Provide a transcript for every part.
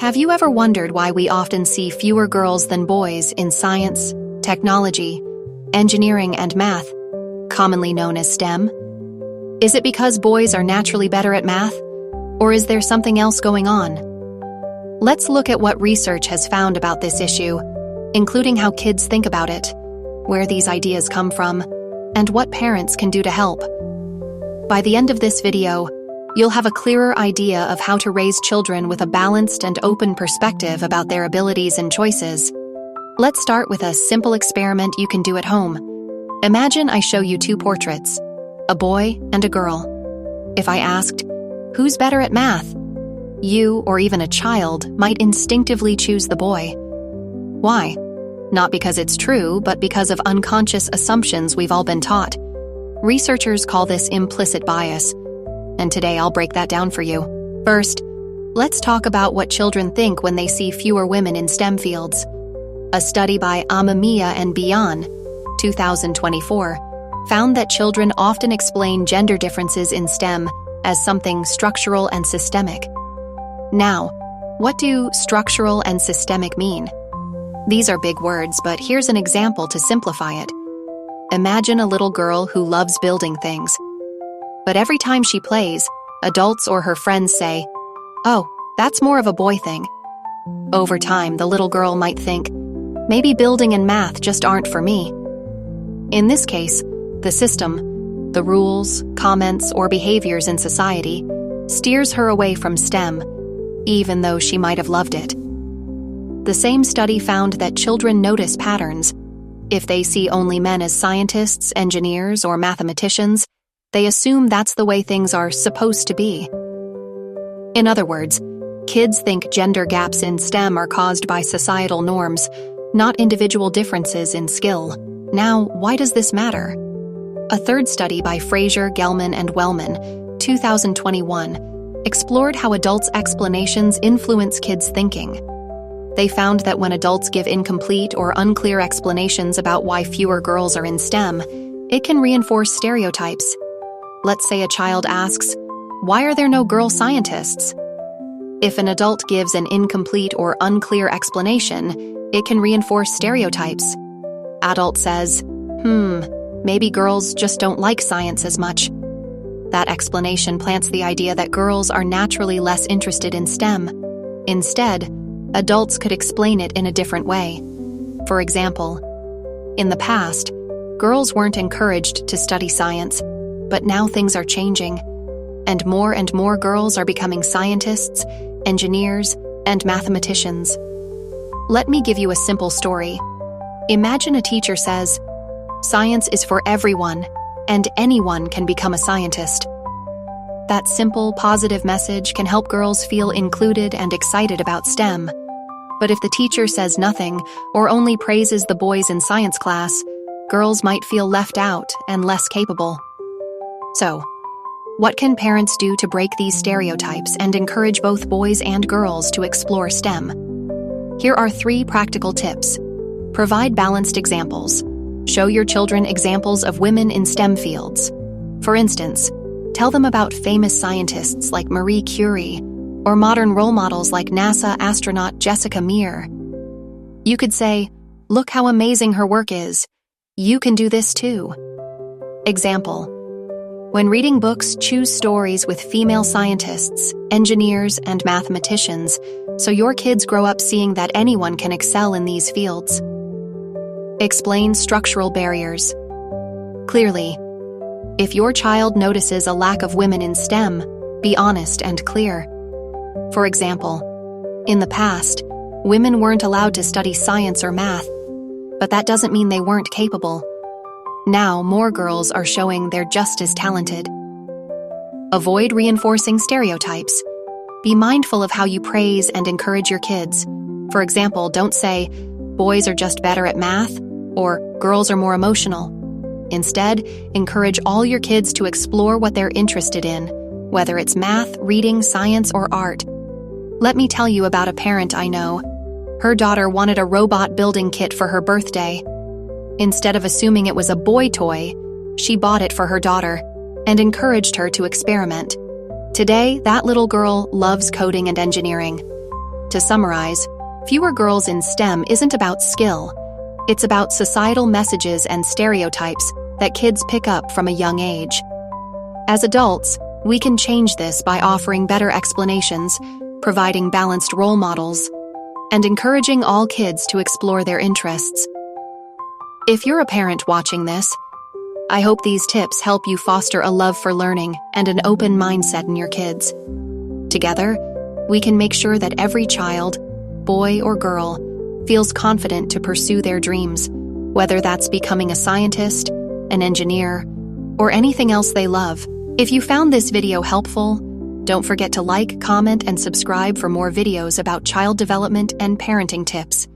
Have you ever wondered why we often see fewer girls than boys in science, technology, engineering, and math, commonly known as STEM? Is it because boys are naturally better at math, or is there something else going on? Let's look at what research has found about this issue, including how kids think about it, where these ideas come from, and what parents can do to help. By the end of this video, you'll have a clearer idea of how to raise children with a balanced and open perspective about their abilities and choices. Let's start with a simple experiment you can do at home. Imagine I show you two portraits, a boy and a girl. If I asked, who's better at math? You, or even a child, might instinctively choose the boy. Why? Not because it's true, but because of unconscious assumptions we've all been taught. Researchers call this implicit bias, and today I'll break that down for you. First, let's talk about what children think when they see fewer women in STEM fields. A study by Amamiya and Bian, 2024, found that children often explain gender differences in STEM as something structural and systemic. Now, what do structural and systemic mean? These are big words, but here's an example to simplify it. Imagine a little girl who loves building things. But every time she plays, adults or her friends say, "Oh, that's more of a boy thing." Over time, the little girl might think, maybe building and math just aren't for me. In this case, the system, the rules, comments, or behaviors in society, steers her away from STEM, even though she might have loved it. The same study found that children notice patterns. If they see only men as scientists, engineers, or mathematicians, they assume that's the way things are supposed to be. In other words, kids think gender gaps in STEM are caused by societal norms, not individual differences in skill. Now, why does this matter? A third study by Fraser, Gelman, and Wellman, 2021, explored how adults' explanations influence kids' thinking. They found that when adults give incomplete or unclear explanations about why fewer girls are in STEM, it can reinforce stereotypes. Let's say a child asks, "Why are there no girl scientists?" If an adult gives an incomplete or unclear explanation, it can reinforce stereotypes. Adult says, maybe girls just don't like science as much. That explanation plants the idea that girls are naturally less interested in STEM. Instead, adults could explain it in a different way. For example, in the past, girls weren't encouraged to study science, but now things are changing, and more girls are becoming scientists, engineers, and mathematicians. Let me give you a simple story. Imagine a teacher says, "Science is for everyone, and anyone can become a scientist." That simple, positive message can help girls feel included and excited about STEM. But if the teacher says nothing, or only praises the boys in science class, girls might feel left out and less capable. So, what can parents do to break these stereotypes and encourage both boys and girls to explore STEM? Here are 3 practical tips. Provide balanced examples. Show your children examples of women in STEM fields. For instance, tell them about famous scientists like Marie Curie, or modern role models like NASA astronaut Jessica Meir. You could say, "Look how amazing her work is. You can do this too." Example: when reading books, choose stories with female scientists, engineers, and mathematicians, so your kids grow up seeing that anyone can excel in these fields. Explain structural barriers. Clearly, if your child notices a lack of women in STEM, be honest and clear. For example, in the past, women weren't allowed to study science or math, but that doesn't mean they weren't capable. Now, more girls are showing they're just as talented. Avoid reinforcing stereotypes. Be mindful of how you praise and encourage your kids. For example, don't say, "Boys are just better at math," or "Girls are more emotional." Instead, encourage all your kids to explore what they're interested in, whether it's math, reading, science, or art. Let me tell you about a parent I know. Her daughter wanted a robot building kit for her birthday. Instead of assuming it was a boy toy, she bought it for her daughter and encouraged her to experiment. Today, that little girl loves coding and engineering. To summarize, fewer girls in STEM isn't about skill. It's about societal messages and stereotypes that kids pick up from a young age. As adults, we can change this by offering better explanations, providing balanced role models, and encouraging all kids to explore their interests. If you're a parent watching this, I hope these tips help you foster a love for learning and an open mindset in your kids. Together, we can make sure that every child, boy or girl, feels confident to pursue their dreams, whether that's becoming a scientist, an engineer, or anything else they love. If you found this video helpful, don't forget to like, comment, and subscribe for more videos about child development and parenting tips.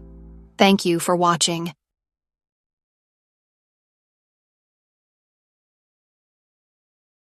Thank you for watching.